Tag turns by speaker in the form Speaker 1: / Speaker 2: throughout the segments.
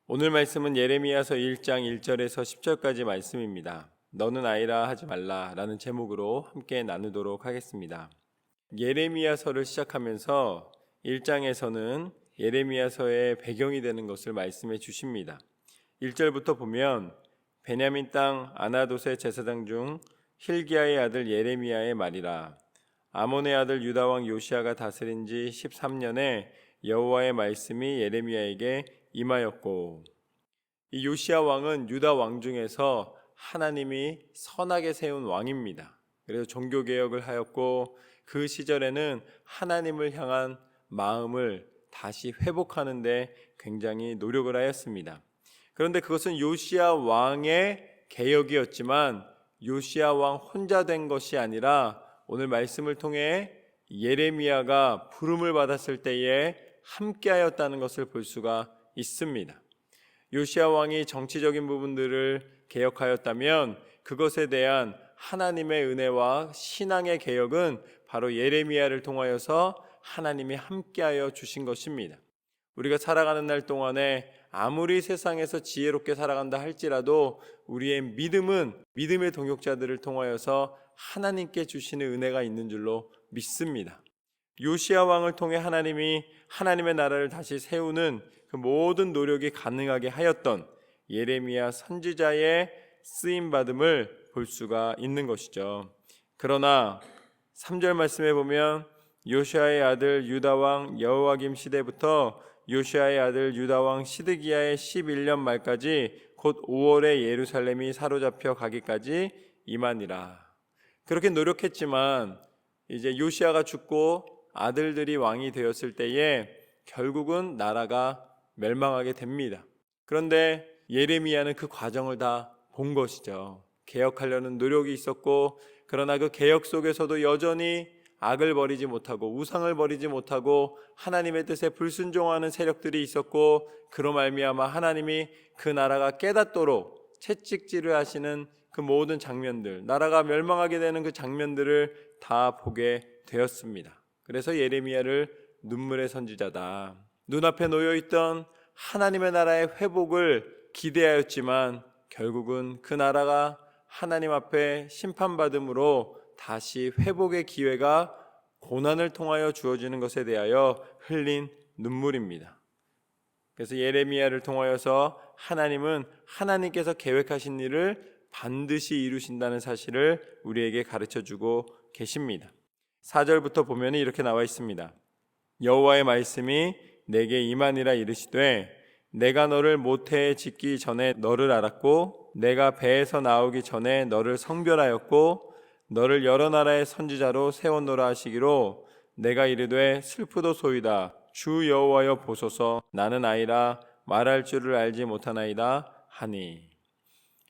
Speaker 1: 오늘 말씀은 예레미야서 1장 1절에서 10절까지 말씀입니다. 너는 아이라 하지 말라 라는 제목으로 함께 나누도록 하겠습니다. 예레미야서를 시작하면서 1장에서는 예레미야서의 배경이 되는 것을 말씀해 주십니다. 1절부터 보면 베냐민 땅 아나돗의 제사장 중 힐기야의 아들 예레미야의 말이라. 아몬의 아들 유다 왕 요시야가 다스린 지 13년에 여호와의 말씀이 예레미야에게 임하였고, 이 요시야 왕은 유다 왕 중에서 하나님이 선하게 세운 왕입니다. 그래서 종교개혁을 하였고 그 시절에는 하나님을 향한 마음을 다시 회복하는 데 굉장히 노력을 하였습니다. 그런데 그것은 요시야 왕의 개혁이었지만 요시야 왕 혼자 된 것이 아니라 오늘 말씀을 통해 예레미야가 부름을 받았을 때에 함께하였다는 것을 볼 수가 있습니다. 요시야 왕이 정치적인 부분들을 개혁하였다면 그것에 대한 하나님의 은혜와 신앙의 개혁은 바로 예레미야를 통하여서 하나님이 함께하여 주신 것입니다. 우리가 살아가는 날 동안에 아무리 세상에서 지혜롭게 살아간다 할지라도 우리의 믿음은 믿음의 동역자들을 통하여서 하나님께 주시는 은혜가 있는 줄로 믿습니다. 요시야 왕을 통해 하나님이 하나님의 나라를 다시 세우는 그 모든 노력이 가능하게 하였던 예레미야 선지자의 쓰임받음을 볼 수가 있는 것이죠. 그러나 3절 말씀에 보면 요시야의 아들 유다 왕 여호와김 시대부터 요시야의 아들 유다 왕 시드기야의 11년 말까지 곧 5월에 예루살렘이 사로잡혀 가기까지 임하니라. 그렇게 노력했지만 이제 요시야가 죽고 아들들이 왕이 되었을 때에 결국은 나라가 멸망하게 됩니다. 그런데 예레미야는 그 과정을 다 본 것이죠. 개혁하려는 노력이 있었고, 그러나 그 개혁 속에서도 여전히 악을 버리지 못하고 우상을 버리지 못하고 하나님의 뜻에 불순종하는 세력들이 있었고, 그로 말미암아 하나님이 그 나라가 깨닫도록 채찍질을 하시는 그 모든 장면들, 나라가 멸망하게 되는 그 장면들을 다 보게 되었습니다. 그래서 예레미야를 눈물의 선지자다, 눈앞에 놓여있던 하나님의 나라의 회복을 기대하였지만 결국은 그 나라가 하나님 앞에 심판받음으로 다시 회복의 기회가 고난을 통하여 주어지는 것에 대하여 흘린 눈물입니다. 그래서 예레미야를 통하여서 하나님은 하나님께서 계획하신 일을 반드시 이루신다는 사실을 우리에게 가르쳐주고 계십니다. 4절부터 보면 이렇게 나와 있습니다. 여호와의 말씀이 내게 임하니라 이르시되 내가 너를 모태에 짓기 전에 너를 알았고 내가 배에서 나오기 전에 너를 성별하였고 너를 여러 나라의 선지자로 세웠노라 하시기로 내가 이르되 슬프도소이다 주 여호와여 보소서 나는 아이라 말할 줄을 알지 못하나이다 하니.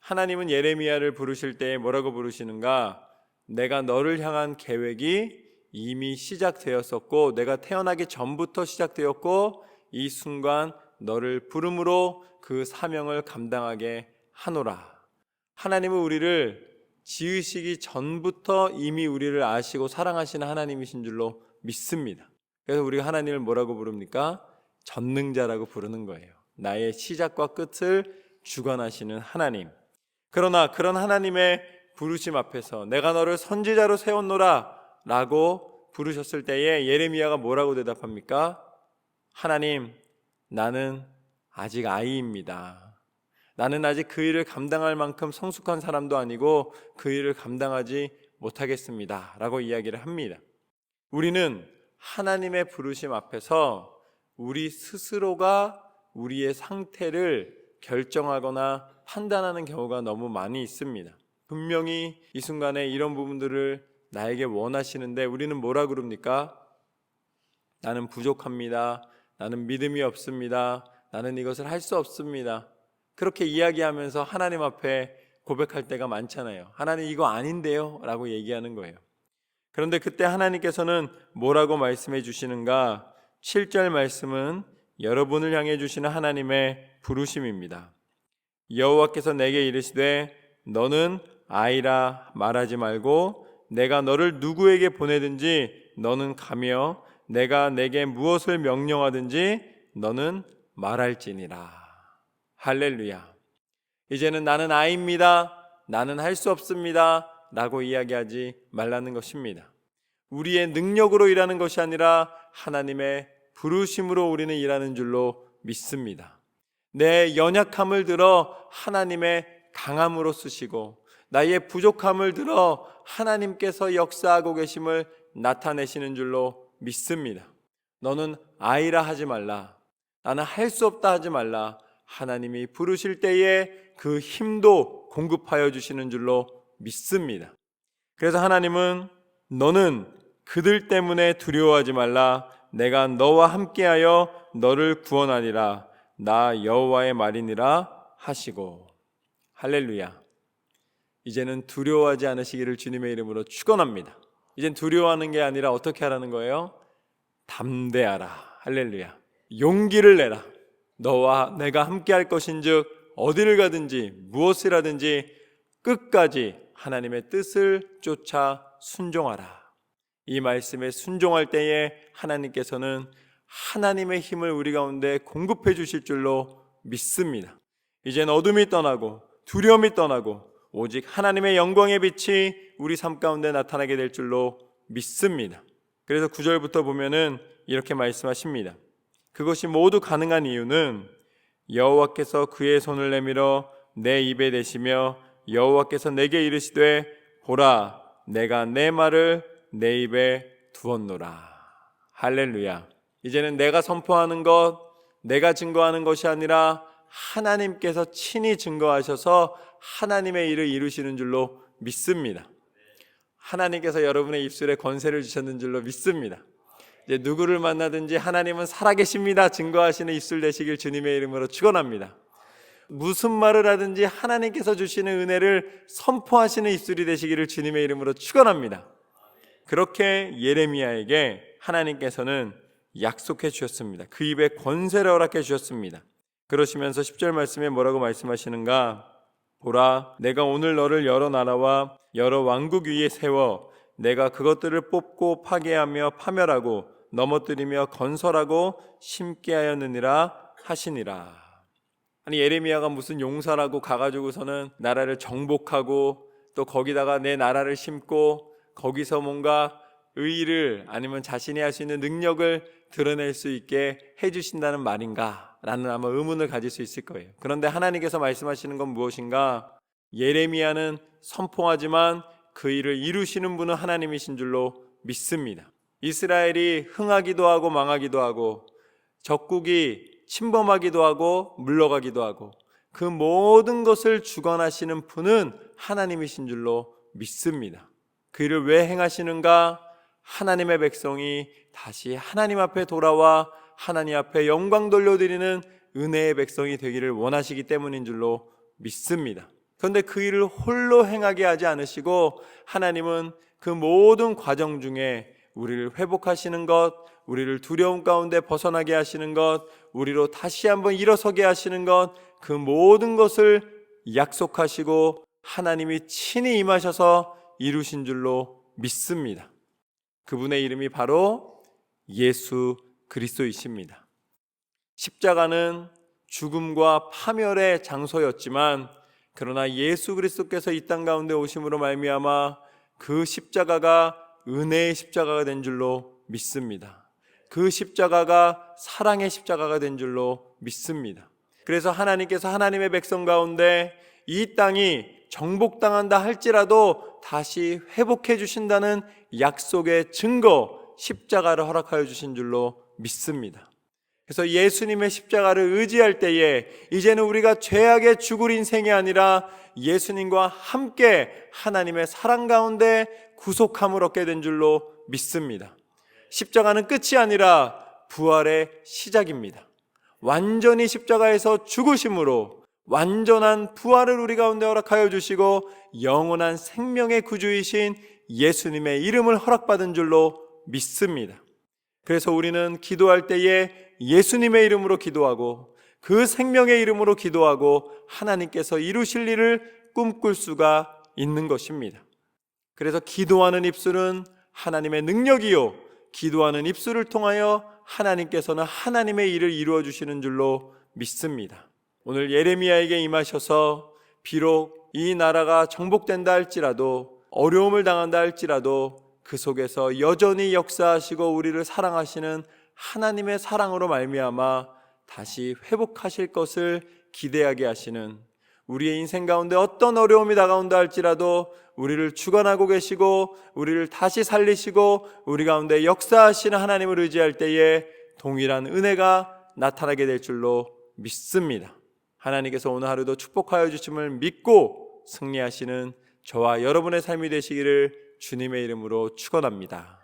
Speaker 1: 하나님은 예레미야를 부르실 때 뭐라고 부르시는가? 내가 너를 향한 계획이 이미 시작되었었고 내가 태어나기 전부터 시작되었고 이 순간 너를 부름으로 그 사명을 감당하게 하노라. 하나님은 우리를 지으시기 전부터 이미 우리를 아시고 사랑하시는 하나님이신 줄로 믿습니다. 그래서 우리가 하나님을 뭐라고 부릅니까? 전능자라고 부르는 거예요. 나의 시작과 끝을 주관하시는 하나님. 그러나 그런 하나님의 부르심 앞에서 내가 너를 선지자로 세웠노라 라고 부르셨을 때에 예레미야가 뭐라고 대답합니까? 하나님, 나는 아직 아이입니다. 나는 아직 그 일을 감당할 만큼 성숙한 사람도 아니고 그 일을 감당하지 못하겠습니다 라고 이야기를 합니다. 우리는 하나님의 부르심 앞에서 우리 스스로가 우리의 상태를 결정하거나 판단하는 경우가 너무 많이 있습니다. 분명히 이 순간에 이런 부분들을 나에게 원하시는데 우리는 뭐라 그럽니까? 나는 부족합니다. 나는 믿음이 없습니다. 나는 이것을 할 수 없습니다. 그렇게 이야기하면서 하나님 앞에 고백할 때가 많잖아요. 하나님 이거 아닌데요? 라고 얘기하는 거예요. 그런데 그때 하나님께서는 뭐라고 말씀해 주시는가? 7절 말씀은 여러분을 향해 주시는 하나님의 부르심입니다. 여호와께서 내게 이르시되 너는 아이라 말하지 말고 내가 너를 누구에게 보내든지 너는 가며 내가 내게 무엇을 명령하든지 너는 말할지니라. 할렐루야. 이제는 나는 아이입니다. 나는 할 수 없습니다. 라고 이야기하지 말라는 것입니다. 우리의 능력으로 일하는 것이 아니라 하나님의 부르심으로 우리는 일하는 줄로 믿습니다. 내 연약함을 들어 하나님의 강함으로 쓰시고 나의 부족함을 들어 하나님께서 역사하고 계심을 나타내시는 줄로 믿습니다. 너는 아이라 하지 말라. 나는 할 수 없다 하지 말라. 하나님이 부르실 때에 그 힘도 공급하여 주시는 줄로 믿습니다. 그래서 하나님은 너는 그들 때문에 두려워하지 말라. 내가 너와 함께하여 너를 구원하리라. 나 여호와의 말이니라 하시고. 할렐루야. 이제는 두려워하지 않으시기를 주님의 이름으로 축원합니다. 이젠 두려워하는 게 아니라 어떻게 하라는 거예요? 담대하라. 할렐루야. 용기를 내라. 너와 내가 함께할 것인즉 어디를 가든지 무엇을 하든지 끝까지 하나님의 뜻을 쫓아 순종하라. 이 말씀에 순종할 때에 하나님께서는 하나님의 힘을 우리 가운데 공급해 주실 줄로 믿습니다. 이젠 어둠이 떠나고 두려움이 떠나고 오직 하나님의 영광의 빛이 우리 삶 가운데 나타나게 될 줄로 믿습니다. 그래서 9절부터 보면은 이렇게 말씀하십니다. 그것이 모두 가능한 이유는 여호와께서 그의 손을 내밀어 내 입에 대시며 여호와께서 내게 이르시되 보라 내가 내 말을 내 입에 두었노라. 할렐루야. 이제는 내가 선포하는 것, 내가 증거하는 것이 아니라 하나님께서 친히 증거하셔서 하나님의 일을 이루시는 줄로 믿습니다. 하나님께서 여러분의 입술에 권세를 주셨는 줄로 믿습니다. 이제 누구를 만나든지 하나님은 살아계십니다 증거하시는 입술 되시길 주님의 이름으로 축원합니다. 무슨 말을 하든지 하나님께서 주시는 은혜를 선포하시는 입술이 되시기를 주님의 이름으로 축원합니다. 그렇게 예레미야에게 하나님께서는 약속해 주셨습니다. 그 입에 권세를 허락해 주셨습니다. 그러시면서 10절 말씀에 뭐라고 말씀하시는가? 보라 내가 오늘 너를 여러 나라와 여러 왕국 위에 세워 내가 그것들을 뽑고 파괴하며 파멸하고 넘어뜨리며 건설하고 심게 하였느니라 하시니라. 아니 예레미야가 무슨 용사라고 가가지고서는 나라를 정복하고 또 거기다가 내 나라를 심고 거기서 뭔가 의의를 아니면 자신이 할 수 있는 능력을 드러낼 수 있게 해주신다는 말인가? 라는 아마 의문을 가질 수 있을 거예요. 그런데 하나님께서 말씀하시는 건 무엇인가? 예레미야는 선포하지만 그 일을 이루시는 분은 하나님이신 줄로 믿습니다. 이스라엘이 흥하기도 하고 망하기도 하고 적국이 침범하기도 하고 물러가기도 하고 그 모든 것을 주관하시는 분은 하나님이신 줄로 믿습니다. 그 일을 왜 행하시는가? 하나님의 백성이 다시 하나님 앞에 돌아와 하나님 앞에 영광 돌려드리는 은혜의 백성이 되기를 원하시기 때문인 줄로 믿습니다. 그런데 그 일을 홀로 행하게 하지 않으시고 하나님은 그 모든 과정 중에 우리를 회복하시는 것, 우리를 두려움 가운데 벗어나게 하시는 것, 우리로 다시 한번 일어서게 하시는 것, 그 모든 것을 약속하시고 하나님이 친히 임하셔서 이루신 줄로 믿습니다. 그분의 이름이 바로 예수 그리스도이십니다. 십자가는 죽음과 파멸의 장소였지만 그러나 예수 그리스도께서 이 땅 가운데 오심으로 말미암아 그 십자가가 은혜의 십자가가 된 줄로 믿습니다. 그 십자가가 사랑의 십자가가 된 줄로 믿습니다. 그래서 하나님께서 하나님의 백성 가운데 이 땅이 정복당한다 할지라도 다시 회복해 주신다는 약속의 증거 십자가를 허락하여 주신 줄로 믿습니다. 그래서 예수님의 십자가를 의지할 때에 이제는 우리가 죄악에 죽을 인생이 아니라 예수님과 함께 하나님의 사랑 가운데 구속함을 얻게 된 줄로 믿습니다. 십자가는 끝이 아니라 부활의 시작입니다. 완전히 십자가에서 죽으심으로 완전한 부활을 우리 가운데 허락하여 주시고 영원한 생명의 구주이신 예수님의 이름을 허락받은 줄로 믿습니다. 그래서 우리는 기도할 때에 예수님의 이름으로 기도하고 그 생명의 이름으로 기도하고 하나님께서 이루실 일을 꿈꿀 수가 있는 것입니다. 그래서 기도하는 입술은 하나님의 능력이요 기도하는 입술을 통하여 하나님께서는 하나님의 일을 이루어 주시는 줄로 믿습니다. 오늘 예레미야에게 임하셔서 비록 이 나라가 정복된다 할지라도, 어려움을 당한다 할지라도 그 속에서 여전히 역사하시고 우리를 사랑하시는 하나님의 사랑으로 말미암아 다시 회복하실 것을 기대하게 하시는, 우리의 인생 가운데 어떤 어려움이 다가온다 할지라도 우리를 주관하고 계시고 우리를 다시 살리시고 우리 가운데 역사하시는 하나님을 의지할 때에 동일한 은혜가 나타나게 될 줄로 믿습니다. 하나님께서 오늘 하루도 축복하여 주심을 믿고 승리하시는 저와 여러분의 삶이 되시기를 주님의 이름으로 축원합니다.